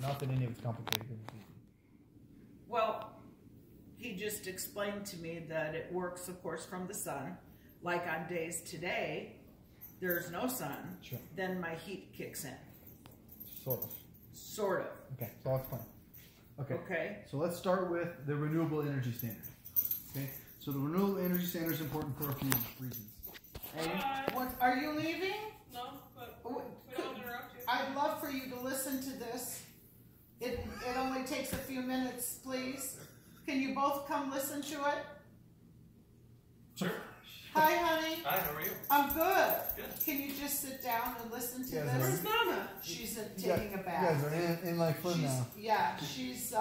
Not that any of it's complicated. Well, he just explained to me that it works, of course, from the sun. Like on days today, there's no sun. Sure. Then my heat kicks in. Sort of. Sort of. Okay, so I'll explain. Okay. So let's start with the Renewable Energy Standard. Okay, so the Renewable Energy Standard is important for a few reasons. What, are you leaving? No, but we don't interrupt you. I'd love for you to listen to this. It only takes a few minutes, please. Can you both come listen to it? Sure. Hi, honey. Hi, how are you? I'm good. Good. Can you just sit down and listen to Yes, this? Where's Mama? She's taking a You bath. guys are in like fun now. Yeah, she's,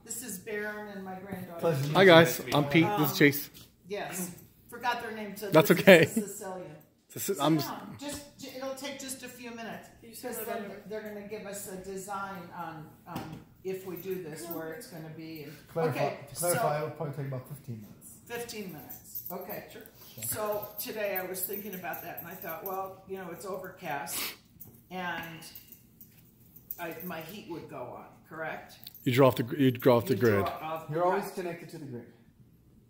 this is Baron and my granddaughter. Pleasure to meet Hi you. guys, I'm Pete. This is Chase. Yes. Forgot their name. So That's this okay. is Cecilia. Sit I'm down. It'll take just a few minutes. Because then they're going to give us a design on if we do this, where it's going to be. And, To clarify, it would probably take about 15 minutes. 15 minutes. Okay, sure. So today I was thinking about that, and I thought, well, you know, it's overcast, and my heat would go on, correct? you'd draw off the grid. You're always connected to the grid.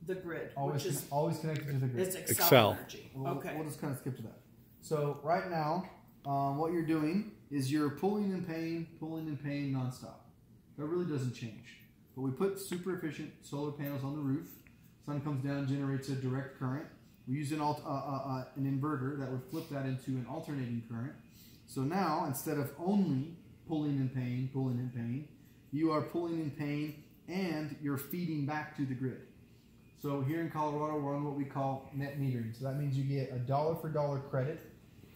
the grid, Always, which is always connected to the grid. it's Excel, Excel. energy. We'll Okay. just kind of skip to that. So right now, what you're doing is you're pulling and paying nonstop. That really doesn't change. But we put super efficient solar panels on the roof. Sun comes down, generates a direct current. We use an inverter that would flip that into an alternating current. So now, instead of only pulling and paying, you are pulling and paying, and you're feeding back to the grid. So here in Colorado, we're on what we call net metering. So that means you get a dollar for dollar credit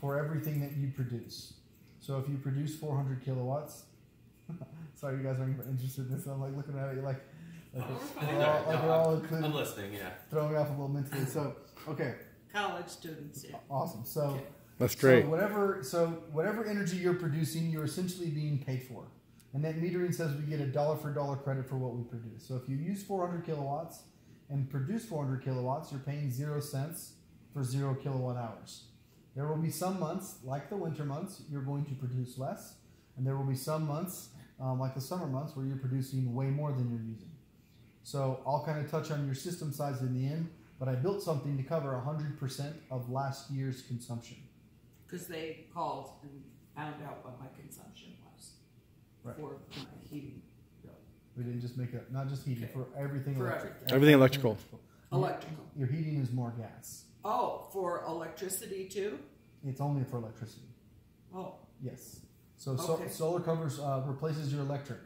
for everything that you produce. So if you produce 400 kilowatts, sorry you guys aren't interested in this. I'm like looking at it, like we're all included. I'm listening, yeah. Throwing me off a little mentally. So, okay. College students, yeah. Awesome. So That's great. So whatever energy you're producing, you're essentially being paid for. And net metering says we get a dollar for dollar credit for what we produce. So if you use 400 kilowatts and produce 400 kilowatts, you're paying 0 cents for 0 kilowatt hours. There will be some months, like the winter months, you're going to produce less. And there will be some months, like the summer months, where you're producing way more than you're using. So I'll kind of touch on your system size in the end, but I built something to cover 100% of last year's consumption. Because they called and found out what my consumption was for my heating bill. We didn't just make it, not just heating, for everything For electric. Everything electrical. Electrical. Your heating is more gas. Oh, for electricity too? It's only for electricity. Oh. Yes. So Okay. solar covers replaces your electric.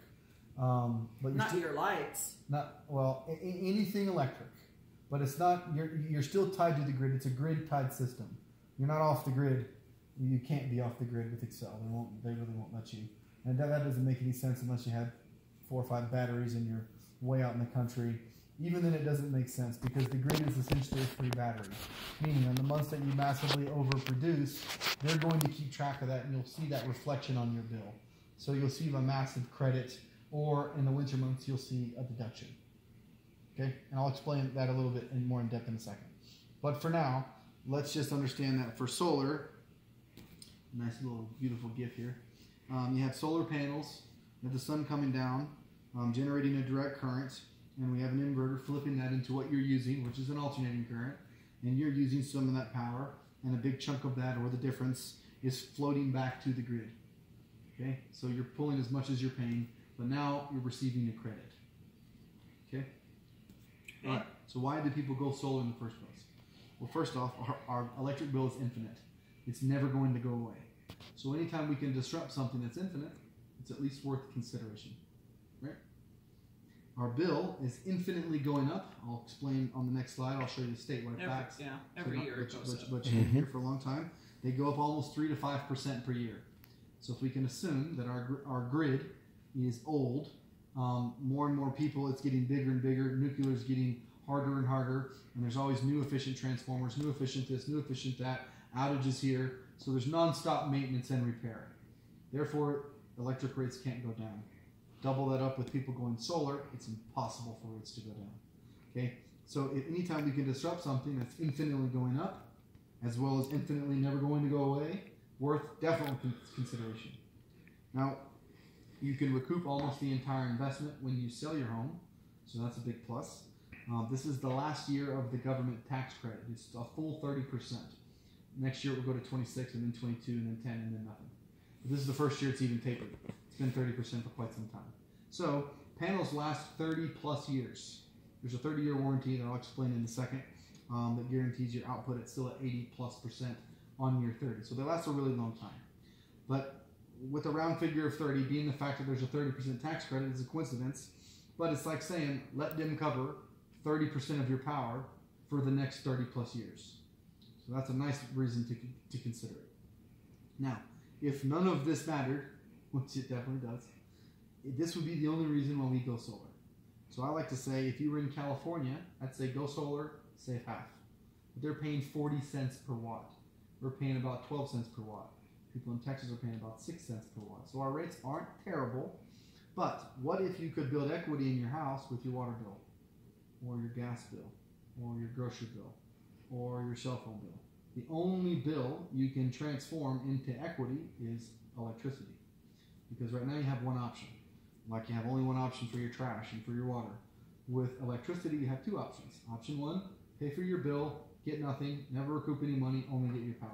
But you're Not your lights. Not well anything electric, but it's not. You're still tied to the grid. It's a grid tied system. You're not off the grid. You can't be off the grid with Excel. They really won't let you. And that doesn't make any sense unless you had 4 or 5 batteries and you're way out in the country. Even then, it doesn't make sense because the grid is essentially a free battery. Meaning, on the months that you massively overproduce, they're going to keep track of that, and you'll see that reflection on your bill. So you'll see a massive credit, or in the winter months, you'll see a deduction. Okay, and I'll explain that a little bit more in depth in a second. But for now, let's just understand that for solar, nice little beautiful GIF here. You have solar panels, you have the sun coming down, generating a direct current, and we have an inverter flipping that into what you're using, which is an alternating current, and you're using some of that power, and a big chunk of that, or the difference, is floating back to the grid. Okay, so you're pulling as much as you're paying, but now you're receiving a credit. Okay? All right, so why do people go solar in the first place? Well, first off, our electric bill is infinite. It's never going to go away. So anytime we can disrupt something that's infinite, it's at least worth consideration. Right? Our bill is infinitely going up. I'll explain on the next slide. I'll show you the statewide facts. Yeah, every year it goes up. But you've been here for a long time. They go up almost 3 to 5% per year. So if we can assume that our grid is old, more and more people, it's getting bigger and bigger. Nuclear is getting harder and harder, and there's always new efficient transformers, new efficient this, new efficient that, outages here. So there's nonstop maintenance and repair. Therefore, electric rates can't go down. Double that up with people going solar, it's impossible for rates to go down. Okay, so anytime we can disrupt something that's infinitely going up, as well as infinitely never going to go away, worth definitely consideration. Now, You can recoup almost the entire investment when you sell your home, so that's a big plus. This is the last year of the government tax credit. It's a full 30%. Next year it will go to 26, and then 22, and then 10, and then nothing. But this is the first year it's even tapered. It's been 30% for quite some time. So panels last 30 plus years. There's a 30-year warranty that I'll explain in a second that guarantees your output at still at 80+% on year 30. So they last a really long time. But with a round figure of 30 being the fact that there's a 30% tax credit is a coincidence, but it's like saying let them cover 30% of your power for the next 30 plus years. So that's a nice reason to consider it. Now, if none of this mattered, which it definitely does, this would be the only reason why we go solar. So I like to say if you were in California, I'd say go solar, save half. But they're paying 40 cents per watt. We're paying about 12 cents per watt. People in Texas are paying about 6 cents per watt. So our rates aren't terrible, but what if you could build equity in your house with your water bill, or your gas bill, or your grocery bill, or your cell phone bill? The only bill you can transform into equity is electricity. Because right now you have one option. Like you have only one option for your trash and for your water. With electricity, you have two options. Option one, pay for your bill, get nothing, never recoup any money, only get your power.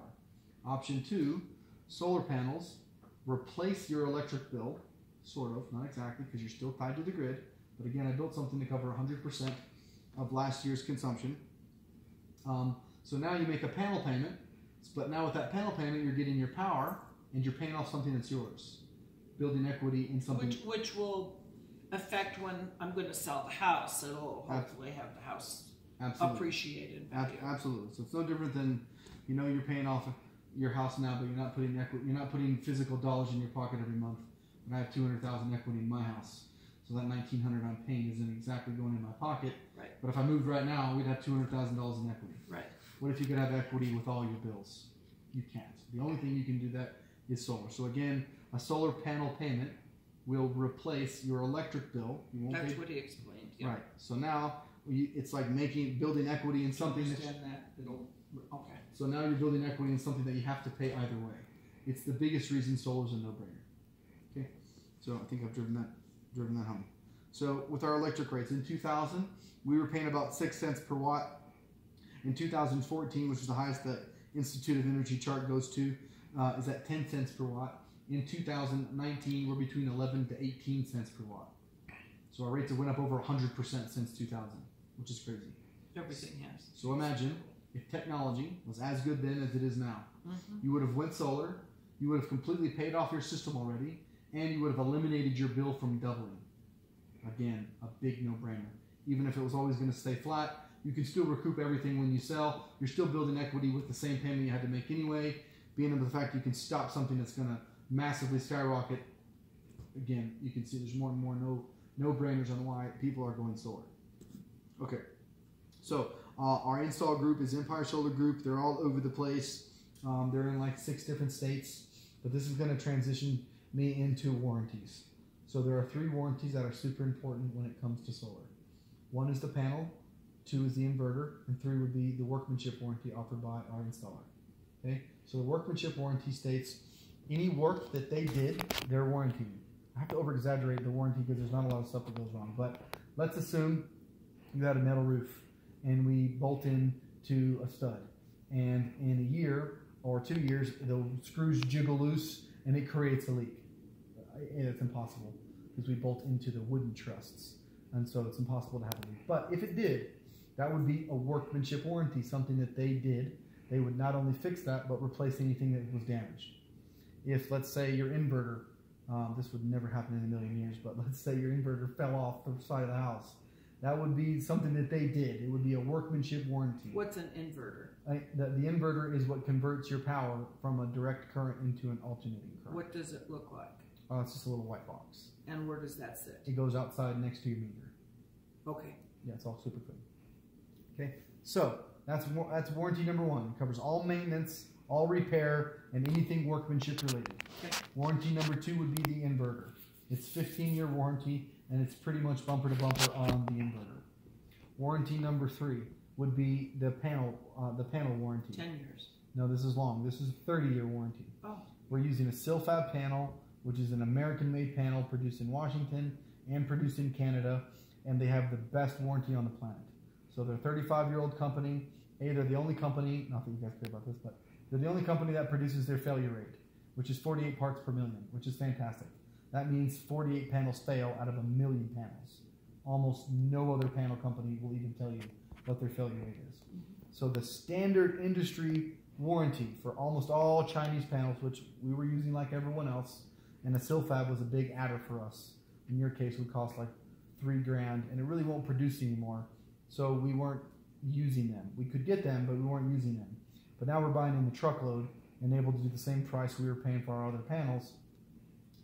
Option two, solar panels, replace your electric bill, sort of, not exactly, because you're still tied to the grid. But again, I built something to cover 100% of last year's consumption. So now you make a panel payment, but now with that panel payment, you're getting your power, and you're paying off something that's yours. Building equity in something. Which will affect when I'm going to sell the house. It'll hopefully have the house appreciated value. Absolutely. So it's no different than, you're paying off your house now, but you're not putting equity. You're not putting physical dollars in your pocket every month. And I have $200,000 equity in my house, so that $1,900 I'm paying isn't exactly going in my pocket. Right. But if I moved right now, we'd have $200,000 in equity. Right. What if you could have equity with all your bills? You can't. The only thing you can do that is solar. So again, a solar panel payment will replace your electric bill. You won't That's pay, what he explained. Yeah. Right. So now it's like building equity in something. Okay. So now you're building equity in something that you have to pay either way. It's the biggest reason solar is a no-brainer. Okay. So I think I've driven that home. So with our electric rates in 2000, we were paying about 6 cents per watt. In 2014, which is the highest that Institute of Energy chart goes to, is at 10 cents per watt. In 2019, we're between 11 to 18 cents per watt. So our rates have went up over 100% since 2000, which is crazy. Everything has. So imagine if technology was as good then as it is now. Mm-hmm. You would have went solar, you would have completely paid off your system already, and you would have eliminated your bill from doubling. Again, a big no-brainer. Even if it was always going to stay flat, you can still recoup everything when you sell. You're still building equity with the same payment you had to make anyway. Being able to the fact you can stop something that's going to massively skyrocket. Again, you can see there's more and more no-brainers on why people are going solar. Okay, so our install group is Empire Solar Group. They're all over the place. They're in like 6 different states, but this is going to transition me into warranties. So there are 3 warranties that are super important when it comes to solar. 1 is the panel, 2 is the inverter, and 3 would be the workmanship warranty offered by our installer. Okay, so the workmanship warranty states any work that they did, they're warranting. I have to over-exaggerate the warranty because there's not a lot of stuff that goes wrong, but let's assume you had a metal roof and we bolt in to a stud, and in a year or 2 years the screws jiggle loose and it creates a leak. And it's impossible because we bolt into the wooden trusses, and so it's impossible to have a leak. But if it did, that would be a workmanship warranty, something that they did. They would not only fix that, but replace anything that was damaged. If, let's say, your inverter, this would never happen in a million years, but let's say your inverter fell off the side of the house, that would be something that they did. It would be a workmanship warranty. What's an inverter? The inverter is what converts your power from a direct current into an alternating current. What does it look like? It's just a little white box. And where does that sit? It goes outside next to your meter. Okay. Yeah, it's all super clean. Okay, so that's warranty number 1. It covers all maintenance, all repair, and anything workmanship related. Okay. Warranty number 2 would be the inverter. It's 15-year warranty, and it's pretty much bumper to bumper on the inverter. Warranty number 3 would be the panel warranty. 10 years. No, this is long. This is a 30-year warranty. Oh. We're using a Silfab panel which is an American-made panel produced in Washington and produced in Canada, and they have the best warranty on the planet. So they're a 35-year-old company. They're the only company, not that you guys care about this, but they're the only company that produces their failure rate, which is 48 parts per million, which is fantastic. That means 48 panels fail out of 1 million panels. Almost no other panel company will even tell you what their failure rate is. So the standard industry warranty for almost all Chinese panels, which we were using like everyone else, and a Silfab was a big adder for us. In your case, would cost like $3,000, and it really won't produce anymore. So we weren't using them. We could get them, but we weren't using them. But now we're buying in the truckload and able to do the same price we were paying for our other panels.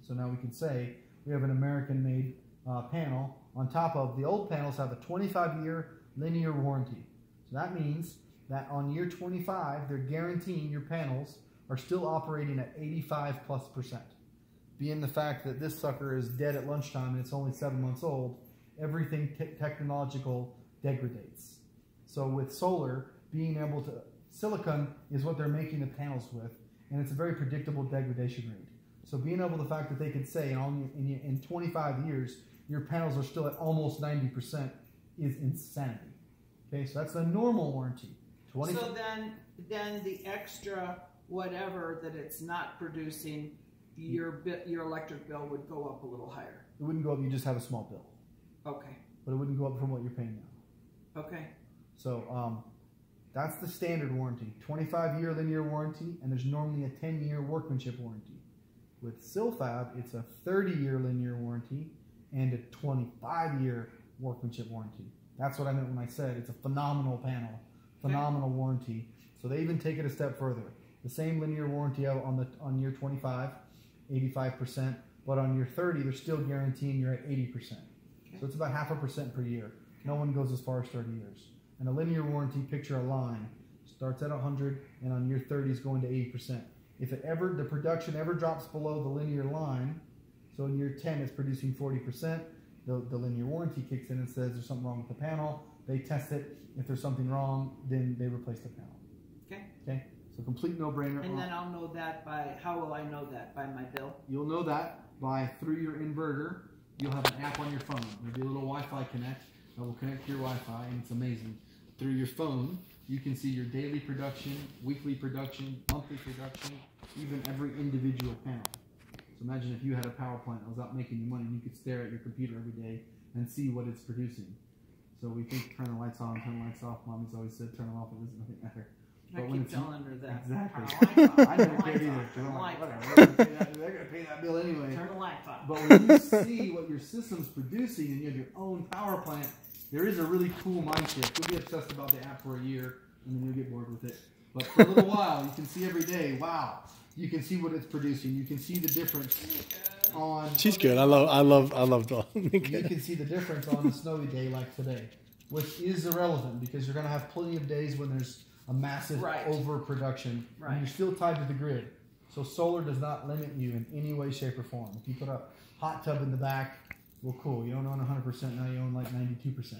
So now we can say we have an American-made panel. On top of the old panels have a 25-year linear warranty. So that means that on year 25, they're guaranteeing your panels are still operating at 85+%. Being the fact that this sucker is dead at lunchtime and it's only 7 months old, everything technological degrades. So with solar, being able to, silicon is what they're making the panels with, and it's a very predictable degradation rate. So being able, the fact that they could say in 25 years, your panels are still at almost 90% is insanity. Okay, so that's the normal warranty. So then the extra whatever that it's not producing, your electric bill would go up a little higher. It wouldn't go up, you just have a small bill. Okay. But it wouldn't go up from what you're paying now. Okay. So that's the standard warranty. 25-year linear warranty, and there's normally a 10-year workmanship warranty. With Silfab, it's a 30-year linear warranty and a 25-year workmanship warranty. That's what I meant when I said it's a phenomenal panel, phenomenal warranty. So they even take it a step further. The same linear warranty on year 25, 85%, but on year 30, they're still guaranteeing you're at 80%. So it's about 0.5% per year. No one goes as far as 30 years. And a linear warranty, picture a line, starts at 100, and on year 30 is going to 80%. If the production ever drops below the linear line, so in year 10 it's producing 40%, the linear warranty kicks in and says there's something wrong with the panel. They test it. If there's something wrong, then they replace the panel. Okay. Okay. So complete no-brainer. And then I'll know that by, how will I know that? By my bill? You'll know that by, through your inverter, you'll have an app on your phone. There'll be a little Wi-Fi connect that will connect to your Wi-Fi, and it's amazing. Through your phone, you can see your daily production, weekly production, monthly production, even every individual panel. So imagine if you had a power plant that was out making you money, and you could stare at your computer every day and see what it's producing. So we think turn the lights on, turn the lights off. Mommy's always said turn them off, it doesn't matter. I keep telling her that. Exactly. I never cared either. Turn the lights Whatever. They're going to pay that bill anyway. Turn the lights off. But when you see what your system's producing and you have your own power plant, there is a really cool mind shift. You'll be obsessed about the app for a year, and then you'll get bored with it. But for a little while, you can see every day, wow, you can see what it's producing. You can see the difference on... She's good. I love Dawn. You can see the difference on a snowy day like today, which is irrelevant because you're going to have plenty of days when there's a massive overproduction, and you're still tied to the grid. So solar does not limit you in any way, shape, or form. If you put a hot tub in the back, well, cool. You don't own 100%, now you own like 92%.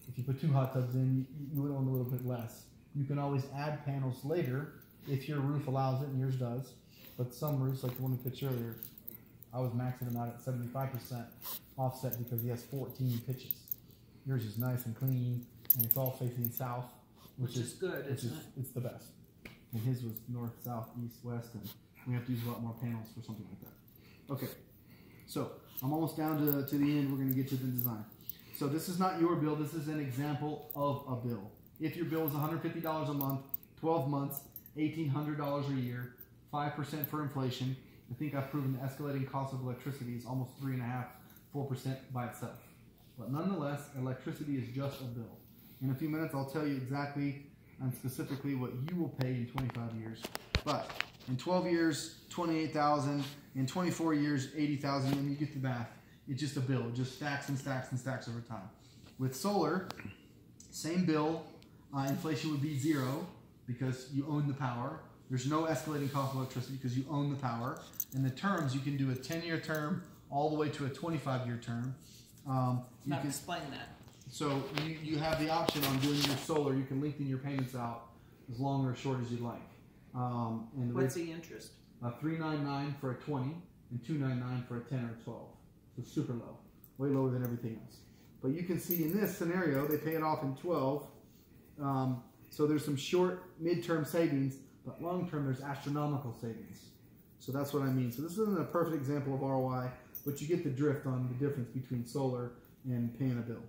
If you put 2 hot tubs in, you would own a little bit less. You can always add panels later if your roof allows it, and yours does. But some roofs, like the one we pitched earlier, I was maxing them out at 75% offset because he has 14 pitches. Yours is nice and clean, and it's all facing south. Which is good, isn't it? It's the best. And his was north, south, east, west, and we have to use a lot more panels for something like that. Okay, so I'm almost down to the end. We're going to get to the design. So this is not your bill. This is an example of a bill. If your bill is $150 a month, 12 months, $1,800 a year, 5% for inflation, I think I've proven the escalating cost of electricity is almost 3.5%, 4% by itself. But nonetheless, electricity is just a bill. In a few minutes, I'll tell you exactly and specifically what you will pay in 25 years. But in 12 years, $28,000. In 24 years, $80,000. And you get the math. It's just a bill. It just stacks and stacks and stacks over time. With solar, same bill. Inflation would be 0 because you own the power. There's no escalating cost of electricity because you own the power. And the terms, you can do a 10-year term all the way to a 25-year term. Now explain that. So you have the option on doing your solar. You can lengthen your payments out as long or as short as you'd like. And what's the interest? $399 for a 20, and $299 for a 10 or a 12. So super low, way lower than everything else. But you can see in this scenario, they pay it off in 12. So there's some short, mid-term savings, but long-term there's astronomical savings. So that's what I mean. So this isn't a perfect example of ROI, but you get the drift on the difference between solar and paying a bill.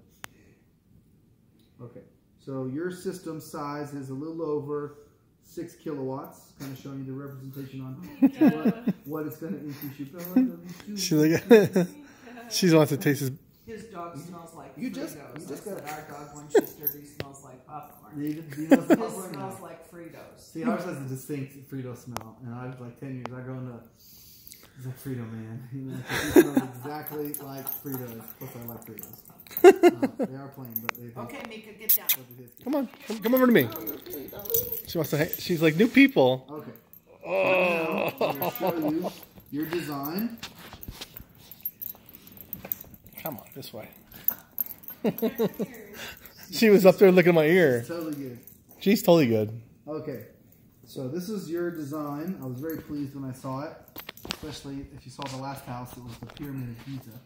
Okay, so your system size is a little over 6 kilowatts, kind of showing you the representation on what it's going to increase your bill. She's like, she wants to taste his. His dog smells like You just Fritos. got our dog when she's dirty smells like popcorn. Do you know the His popcorn? smells like Fritos. See, ours has a distinct Frito smell, and I was like 10 years. I go into he's a Frito man. You know, 'cause he smells exactly like Fritos. Plus, I like Fritos. They are plain, but they. Okay, Mika, get down. Come on, come over to me. She wants to. She's like new people. Okay. Oh. So now I'm going to show you your design. Come on, this way. She was up there looking at my ear. It's totally good. She's totally good. Okay, so this is your design. I was very pleased when I saw it, especially if you saw the last house. It was the Pyramid of Giza.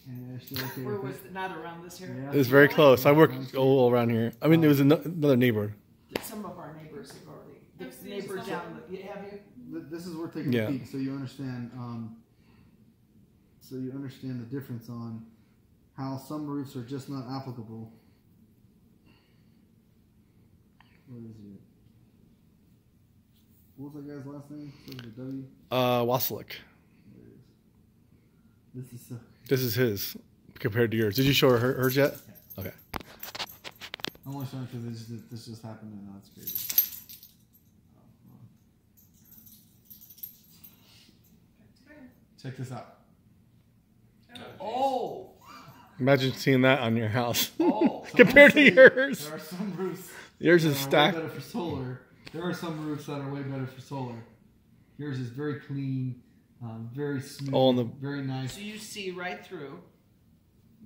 And they're still okay Where with was it? Not around this area? Yeah. It was very close. I work all around here. I mean, there was another neighbor. Some of our neighbors have already. The neighbor down. Have you? This is worth taking Yeah. a peek so you understand. The difference on how some roofs are just not applicable. What is it? What was that guy's last name? What was it, W? Wasilic. There it is. This is so. This is his compared to yours. Did you show her hers yet? Okay. I'm only showing because this just happened and now it's crazy. Check this out. Oh. Imagine seeing that on your house Oh. compared to yours. There are some roofs. Yours that is are way stacked. better for solar. There are some roofs that are way better for solar. Yours is very clean, very smooth, All in the- very nice. So you see right through.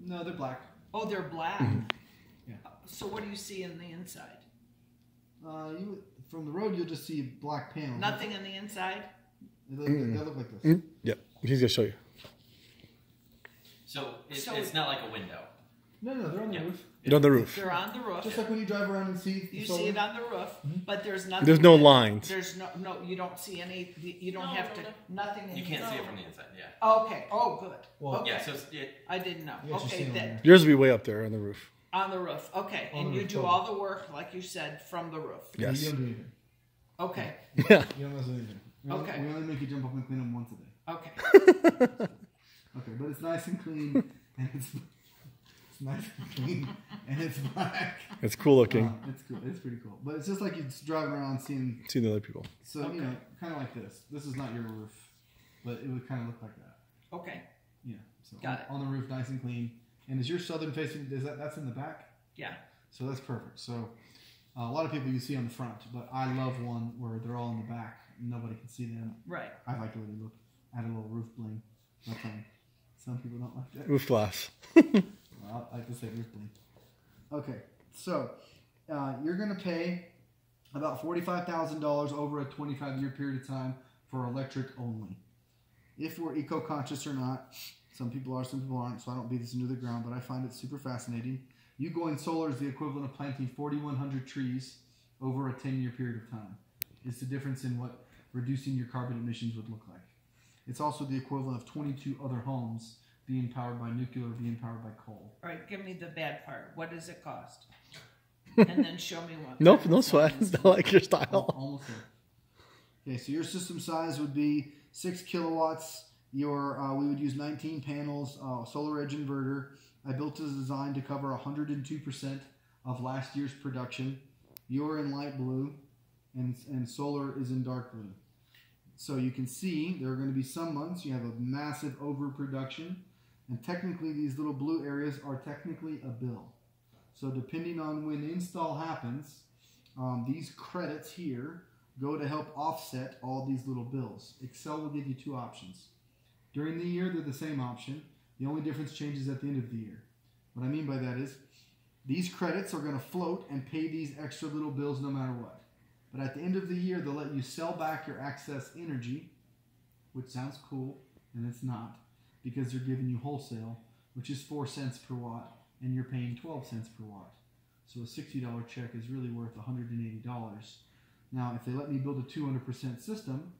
No, they're black. Oh, they're black. Yeah. So what do you see in the inside? From the road, you'll just see black panels. Nothing in the inside. They look like this. Yep. He's gonna show you. So So it's not like a window. No, they're on the roof. You're on the roof. They're on the roof. Just like when you drive around and see. You solar. see it on the roof, but there's nothing. There's no lines. There's no. You don't see any. You don't No, have no, to. no. Nothing. You in can't here. see it from the inside. Yeah. Okay. Oh, good. Well, okay. Yeah. So I didn't know. Yeah, just Okay. see it on Then there. Yours will be way up there on the roof. on the roof. Okay. On And the you roof, do totally. all the work, like you said, from the roof. Yes. You don't do anything. Okay. Yeah. You don't mess with anything. We Okay. only make you jump up and clean them once a day. Okay. Okay, but it's nice and clean, and it's nice and clean, and it's black. It's cool looking. It's cool. It's pretty cool. But it's just like you're just driving around seeing. See the other people. So Okay. you know, kind of like this. This is not your roof, but it would kind of look like that. Okay. Yeah. So Got it. on the roof, nice and clean. And is your southern facing? That's in the back? Yeah. So that's perfect. So a lot of people you see on the front, but I love one where they're all in the back. Nobody can see them. Right. I like the way they look. Add a little roof bling. That's fine. Some people don't like that. Roof glass. Well, I like to say roof bling. Okay, so you're going to pay about $45,000 over a 25-year period of time for electric only. If we're eco-conscious or not, some people are, some people aren't, so I don't beat this into the ground, but I find it super fascinating. You going solar is the equivalent of planting 4,100 trees over a 10-year period of time. It's the difference in what reducing your carbon emissions would look like. It's also the equivalent of 22 other homes being powered by nuclear or being powered by coal. All right. Give me the bad part. What does it cost? And then show me what. Nope, no sweat. I like your Oh, style. almost there. Okay, so your system size would be 6 kilowatts. We would use 19 panels, solar edge inverter. I built a design to cover 102% of last year's production. You're in light blue, and solar is in dark blue. So you can see there are going to be some months you have a massive overproduction, and technically these little blue areas are technically a bill. So depending on when install happens, these credits here go to help offset all these little bills. Excel will give you two options. During the year, they're the same option. The only difference changes at the end of the year. What I mean by that is these credits are going to float and pay these extra little bills no matter what. But at the end of the year, they'll let you sell back your excess energy, which sounds cool, and it's not, because they're giving you wholesale, which is 4 cents per watt, and you're paying 12 cents per watt. So a $60 check is really worth $180. Now, if they let me build a 200% system,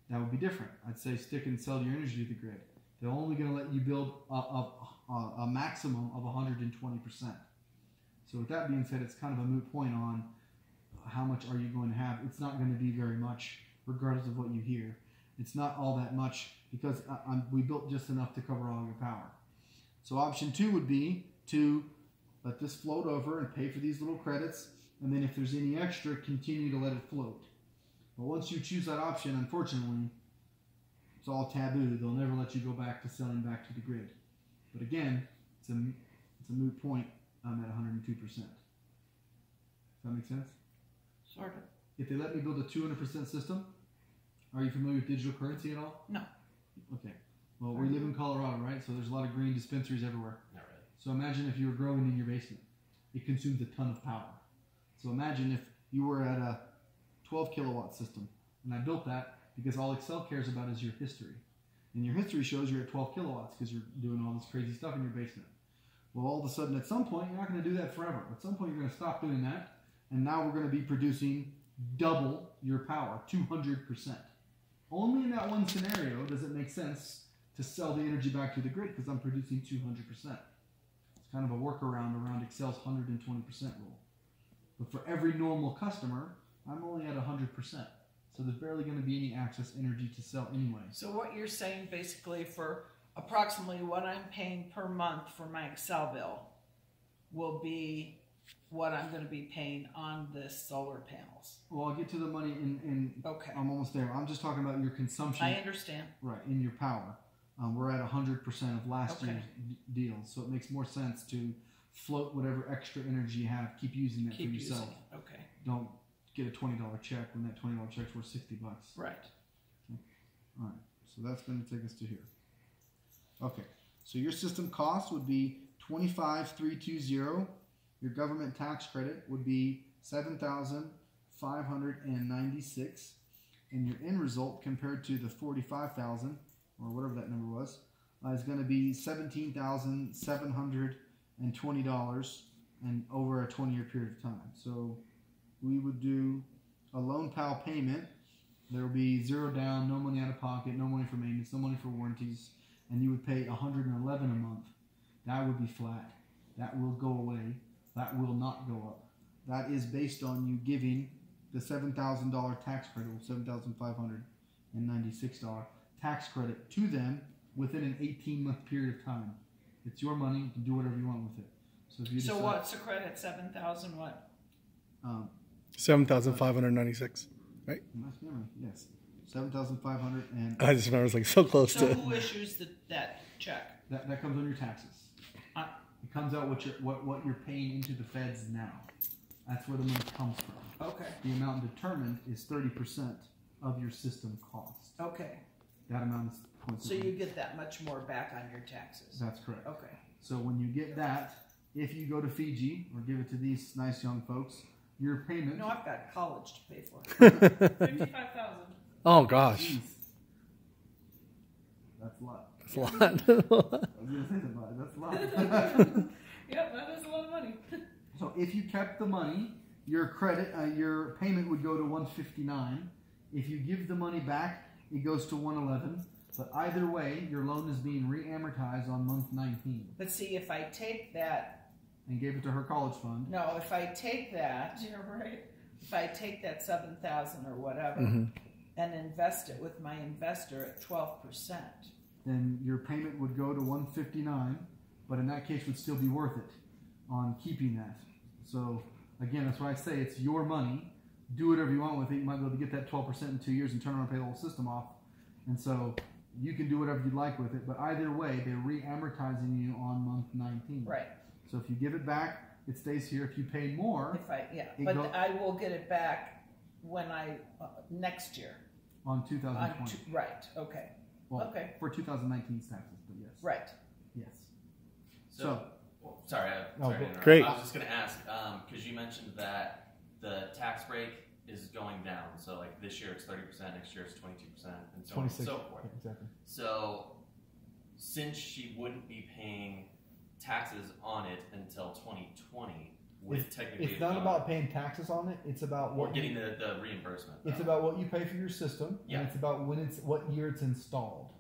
that would be different. I'd say stick and sell your energy to the grid. They're only going to let you build a maximum of 120%. So with that being said, it's kind of a moot point on how much are you going to have. It's not going to be very much, regardless of what you hear. It's not all that much because we built just enough to cover all your power. So option 2 would be to let this float over and pay for these little credits, and then if there's any extra, continue to let it float. But once you choose that option, unfortunately, it's all taboo. They'll never let you go back to selling back to the grid. But again, it's a moot point at 102%. Does that make sense? Sort of. If they let me build a 200% system, are you familiar with digital currency at all? No. Okay. Well, we live in Colorado, right? So there's a lot of green dispensaries everywhere. Not really. So imagine if you were growing in your basement. It consumes a ton of power. So imagine if you were at a 12 kilowatt system, and I built that because all Excel cares about is your history. And your history shows you're at 12 kilowatts because you're doing all this crazy stuff in your basement. Well, all of a sudden, at some point, you're not going to do that forever. At some point, you're going to stop doing that, and now we're going to be producing double your power, 200%. Only in that one scenario does it make sense to sell the energy back to the grid because I'm producing 200%. It's kind of a workaround around Excel's 120% rule. But for every normal customer, I'm only at 100%. So there's barely going to be any excess energy to sell anyway. So what you're saying basically for approximately what I'm paying per month for my Excel bill will be what I'm going to be paying on the solar panels. Well, I'll get to the money in Okay. I'm almost there. I'm just talking about your consumption. I understand. Right, in your power. We're at 100% of last Okay. year's deals. So it makes more sense to float whatever extra energy you have. Keep using it Keep for using yourself. it. Okay. Don't get a $20 check when that $20 check's worth $60. Right. All right, so that's going to take us to here. Okay, so your system cost would be $25,320. Your government tax credit would be $7,596, and your end result compared to the $45,000 or whatever that number was is going to be $17,720 and over a 20-year period of time. So we would do a loan pal payment. There will be zero down, no money out of pocket, no money for maintenance, no money for warranties, and you would pay $111 a month. That would be flat. That will go away. That will not go up. That is based on you giving the $7,000 tax credit, $7,596 tax credit to them within an 18-month period of time. It's your money. You can do whatever you want with it. So if you So decide, what's the credit? 7,000 what? 7,596. Right? Nice memory. Yes, 7,500 and I just remember it was like so close So to. who issues that check? that comes on your taxes. It comes out what you're paying into the feds now. That's where the money comes from. Okay. The amount determined is 30% of your system cost. Okay. That amount is So coincidentally. you get that much more back on your taxes. That's correct. Okay. So when you get that, if you go to Fiji or give it to these nice young folks, your payment. No, I've got college to pay for. 55,000. Oh gosh, Jeez. That's a lot. that's a lot. I was gonna say something about it. That's a lot. Yep, that is a lot of money. So if you kept the money, your credit, your payment would go to $159. If you give the money back, it goes to $111. But either way, your loan is being re-amortized on month 19. But see, if I take that, And gave it to her college fund. no, if I take that, Yeah, right. if I take that 7,000 or whatever Mhm. and invest it with my investor at 12%. Then your payment would go to $159, but in that case would still be worth it on keeping that. So again, that's why I say it's your money. Do whatever you want with it. You might be able to get that 12% in 2 years and turn around and pay the whole system off. And so you can do whatever you'd like with it. But either way, they're re-amortizing you on month 19. Right. So if you give it back, it stays here. If you pay more If I, yeah. It But go- I will get it back when next year. on 2020. Right. Okay. Well, okay. for 2019's taxes, but yes. Right. Yes. So, well, sorry, Oh, sorry to interrupt. great. I was just going to ask, because you mentioned that the tax break is going down. So, like this year it's 30%, next year it's 22%, and so on and 26. so forth. Yeah, exactly. So, since she wouldn't be paying taxes on it until 2020, would technically It's not about paying taxes on it. It's about or what getting the reimbursement. It's though. about what you pay for your system, Yeah. and it's about what year it's installed.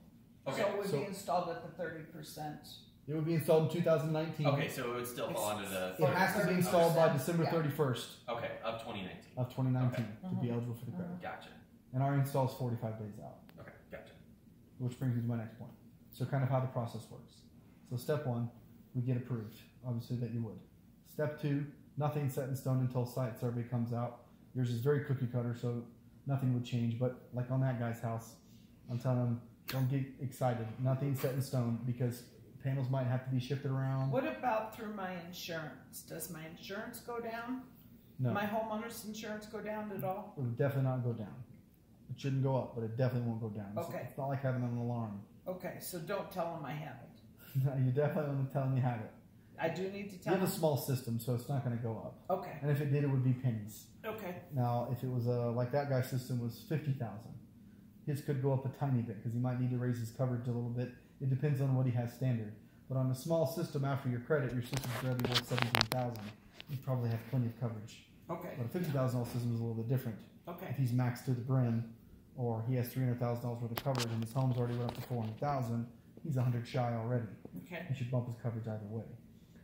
Okay. So it would So- be installed at the 30%. It would be installed in 2019. Okay, so it would still fall under the. It has to be installed by 30%, December yeah. 31st Okay, of 2019. of 2019 to be Mhm. eligible for the credit. Gotcha. And our install is 45 days out, Okay, gotcha. which brings me to my next point. So kind of how the process works. So step 1, we get approved, obviously that you would. Step 2, nothing's set in stone until site survey comes out. Yours is very cookie cutter, so nothing would change. But like on that guy's house, I'm telling him, don't get excited. Nothing's set in stone because panels might have to be shifted around. What about through my insurance? Does my insurance go down? No, My homeowner's insurance go down at all? it would definitely not go down. It shouldn't go up, but it definitely won't go down. Okay. It's not like having an alarm. Okay, so don't tell them I have it. No, you definitely want to tell them you have it. I do need to You tell have a them. small system, so it's not going to go up. Okay, And if it did, it would be pennies. okay, Now, if it was like that guy's system was 50,000, his could go up a tiny bit because he might need to raise his coverage a little bit. It depends on what he has standard. But on a small system, after your credit, your system's already worth 17,000. You probably have plenty of coverage. okay, But a $50,000 system is a little bit different. okay. If he's maxed to the brim, or he has $300,000 worth of coverage and his home's already went up to 400,000, he's 100 shy already. Okay. He should bump his coverage either way.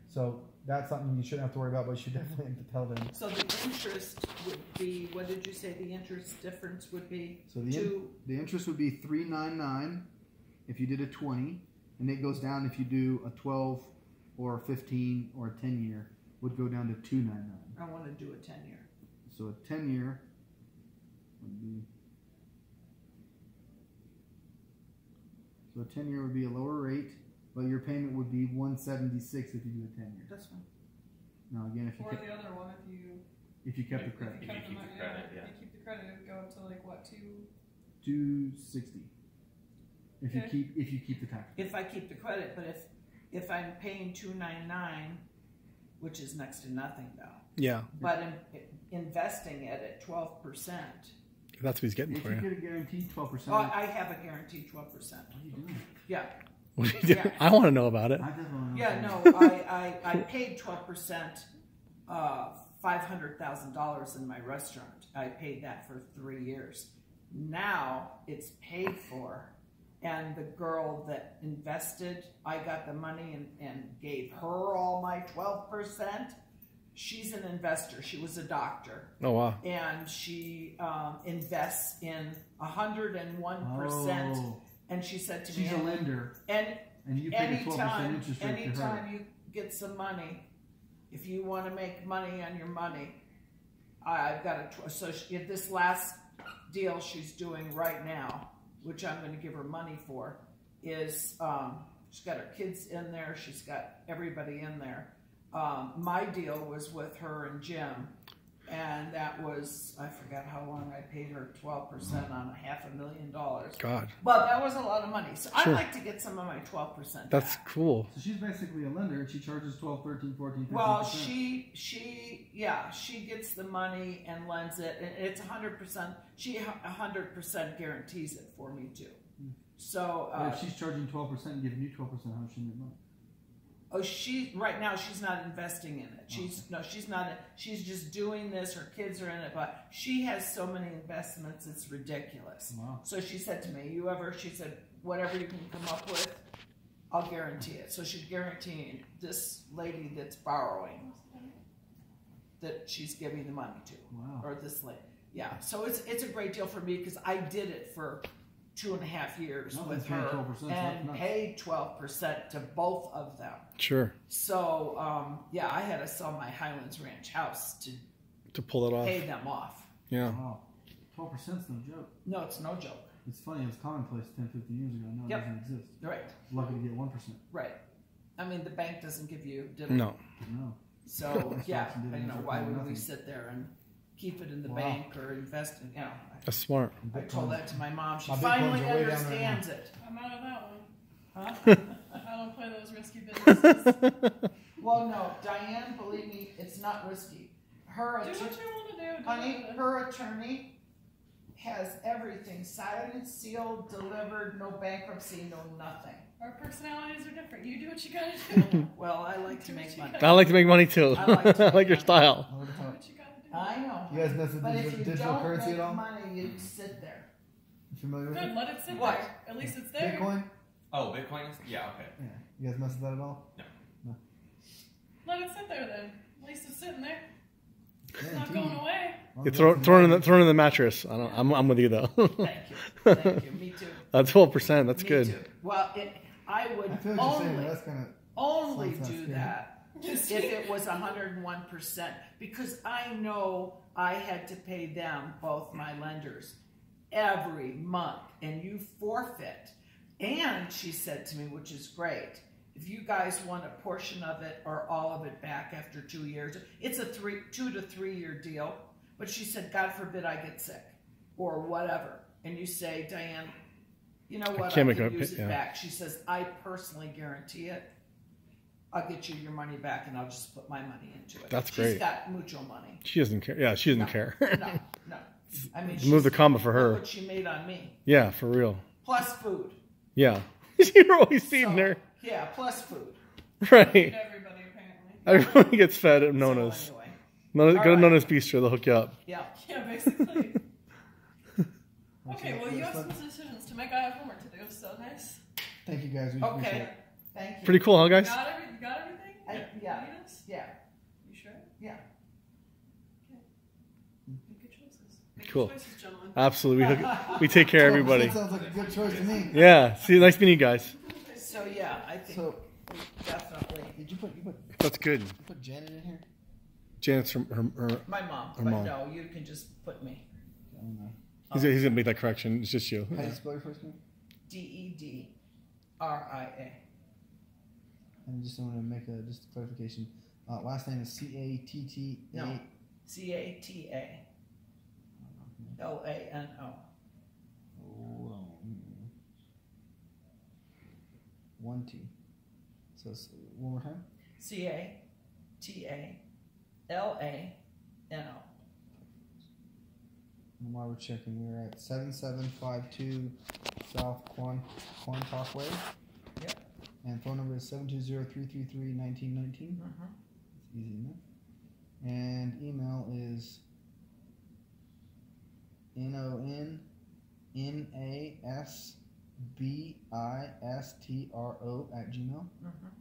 So that's something you shouldn't have to worry about, but you should definitely have to tell them. So the interest would be, what did you say the interest difference would be? So the interest would be $399 if you did a 20, and it goes down if you do a 12 or a 15 or a 10 year would go down to $299. I want to do a 10-year. So a 10 year would be. So a 10 year would be a lower rate, but your payment would be $176 if you do a 10 year. That's fine. Now again, if you Or kept, the other one, if you kept the credit, If you keep the credit, yeah. If you keep the credit, it would go up to like what, 260. If Okay. you keep the tax. If I keep the credit, but if I'm paying $299, which is next to nothing though, Yeah, but investing it at 12%. that's what he's getting If for you you. get a guaranteed 12%, Oh, I have a guaranteed 12%. what are you doing? Yeah, What are you doing? Yeah. I want to know about it. I definitely know. yeah. No, I paid 12%, $500,000 in my restaurant. I paid that for 3 years. Now it's paid for, and the girl that invested, I got the money and gave her all my 12%. She's an investor. She was a doctor. Oh wow. And she invests in 101%. Oh, And she said to she's me, a lender, and and you pay a 12% interest rate to her. anytime you get some money, if you want to make money on your money, I've got this last deal she's doing right now, which I'm going to give her money for, is she's got her kids in there, she's got everybody in there. My deal was with her and Jim, and that was, I forgot how long I paid her 12% on $500,000. God, But that was a lot of money. So Sure. I'd like to get some of my 12% that's back. cool. So she's basically a lender, and she charges 12, 13, 14, 15%. Well, she gets the money and lends it, and it's 100%. She 100% guarantees it for me too. So, But if she's charging 12% and giving you 12%, how does she make money? right now she's not investing in it. She's not. She's just doing this. Her kids are in it, but she has so many investments, it's ridiculous. Wow. So she said to me, she said, whatever you can come up with, I'll guarantee it. So she's guaranteeing this lady that's borrowing that she's giving the money to. Wow. Or this lady. Yeah. So it's a great deal for me because I did it for 2.5 years Nothing's with paying her 12%, so that's and nuts. paid 12% to both of them. Sure. So, I had to sell my Highlands Ranch house to pull it off. pay them off. Yeah. Wow. 12% is no joke. No, it's no joke. It's funny, it was commonplace 10, 15 years ago. Now it Yep. doesn't exist. Right, Lucky to get 1%. right. I mean, the bank doesn't give you dividends. No. No. So, That's yeah, right, some I dividends know, are why paying would we nothing. sit there and keep it in the Wow. bank or invest in, That's smart. I told that to my mom. She My Bitcoins finally are way down right understands it. I'm out of that one. Huh? I don't play those risky businesses. Well, no, Diane, believe me, it's not risky. Her Do what attorney, you want to do. honey, her attorney has everything signed, sealed, delivered, no bankruptcy, no nothing. Our personalities are different. You do what you gotta do. Well, I like to make money. I like to make money too. I like to I like your make style. I would Do have- what you gotta do. I know. You guys mess with But if you digital don't currency make at all? money, you sit there. You familiar with Good, it? let it sit What? there. At least it's there. Bitcoin? Oh, Bitcoin is? Yeah, okay. Yeah. You guys mess with that at all? Let it sit there then. At least it's sitting there. It's Yeah, not too. going away. You throw it in the mattress. I'm with you though. Thank you. Thank you. Me too. 12%. That's Me good. Too. Well, I would I feel what you're saying, only but that's kind of. only Sounds do scary. that if it was 101%, because I know I had to pay them, both my lenders, every month, and you forfeit. And she said to me, which is great, if you guys want a portion of it or all of it back after 2 years, it's a 2 to 3 year deal. But she said, God forbid I get sick or whatever, and you say, Diane, you know what, I can't make can it- use it yeah. back. She says, I personally guarantee it. I'll get you your money back, and I'll just put my money into it. That's She's great. got mucho money. She doesn't care. Yeah, she doesn't No, care. No. I mean, Move the she's- comma for her. Look what she made on me. Yeah, for real. Plus food. Yeah. You're always feeding So, her. Yeah, plus food. Right. Everybody, apparently. Everyone gets fed at Nona's. So anyway, Go to Alright. Nona's Bistro. They'll hook you up. yeah. Yeah, basically. Okay, well, you have some decisions to make. I have homework to do, so nice. Thank you guys. We appreciate Okay. it. Thank you. Pretty cool, huh, guys? Got everything? Yeah. You need us? Yeah. You sure? Yeah. Make good choices. Make Cool. good choices, gentlemen. Absolutely. We take care of everybody. That sounds like a good choice to me. Yeah. See, nice meeting you guys. So yeah, I think So, definitely did you put That's good. Janet in here? Janet's from her. my mom. Her But mom. no, you can just put me. I don't know. He's gonna make that correction. It's just you. How do you spell your first name? DEDRIA. And just want to make a just a clarification. Last name is CATTA. No. CATALANO. Hold on. One T. So one more time. CATALANO. And while we're checking, we're at 7752 South Quan Parkway. Yep. And phone number is 720-333-1919. Mhm. It's easy enough. And email is nonnasbistro@gmail. Mhm.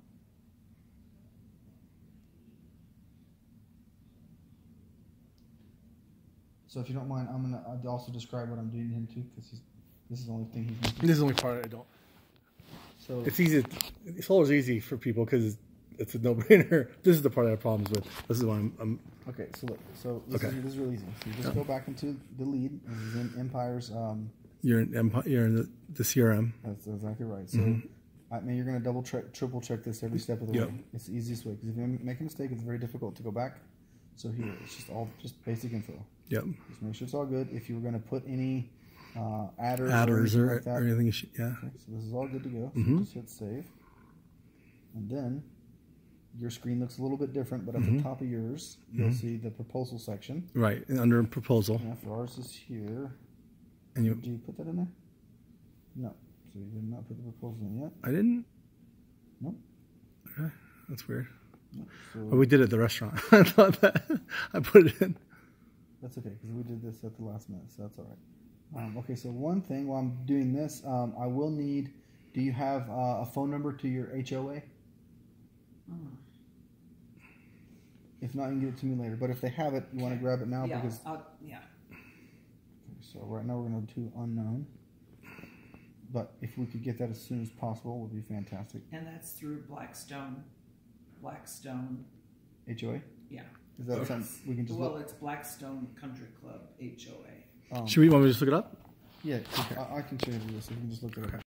So if you don't mind, I'll also describe what I'm doing to him too, because this is the only thing he's This making. is the only part I don't. So It's easy. Solar's easy for people because it's a no-brainer. This is the part I have problems with. This is why I'm okay, so look, this Okay. is real easy. So you just go back into the lead. This is in Empire's. you're in Empire. You're in the CRM. That's exactly right. So I mean, you're going to double check, triple check this every step of the Yep. way. It's the easiest way because if you make a mistake, it's very difficult to go back. So here, it's just basic info. Yep. Just make sure it's all good. If you were going to put any adders Adders anything or, like that, or anything. You should, yeah. okay, so this is all good to go. So Mhm. just hit save, and then your screen looks a little bit different. But at the top of yours, you'll see the proposal section. Right. And under proposal, And after ours is here. and you. Did you put that in there? No. So you did not put the proposal in yet. I didn't. Nope. Okay. That's weird. No. So Oh, we did it at the restaurant. I thought that I put it in. that's okay because we did this at the last minute, so that's all right. Okay, so one thing while I'm doing this, I will need. Do you have a phone number to your HOA? If not, you can give it to me later. But if they have it, you want to grab it now Yeah. because. Yeah. So right now we're going to unknown. But if we could get that as soon as possible, would be fantastic. And that's through Blackstone. HOA? Yeah. Is that something we can just Well, look? it's Blackstone Country Club HOA. Should we want me to just look it up? Yeah, I can show you this. You can just look it up.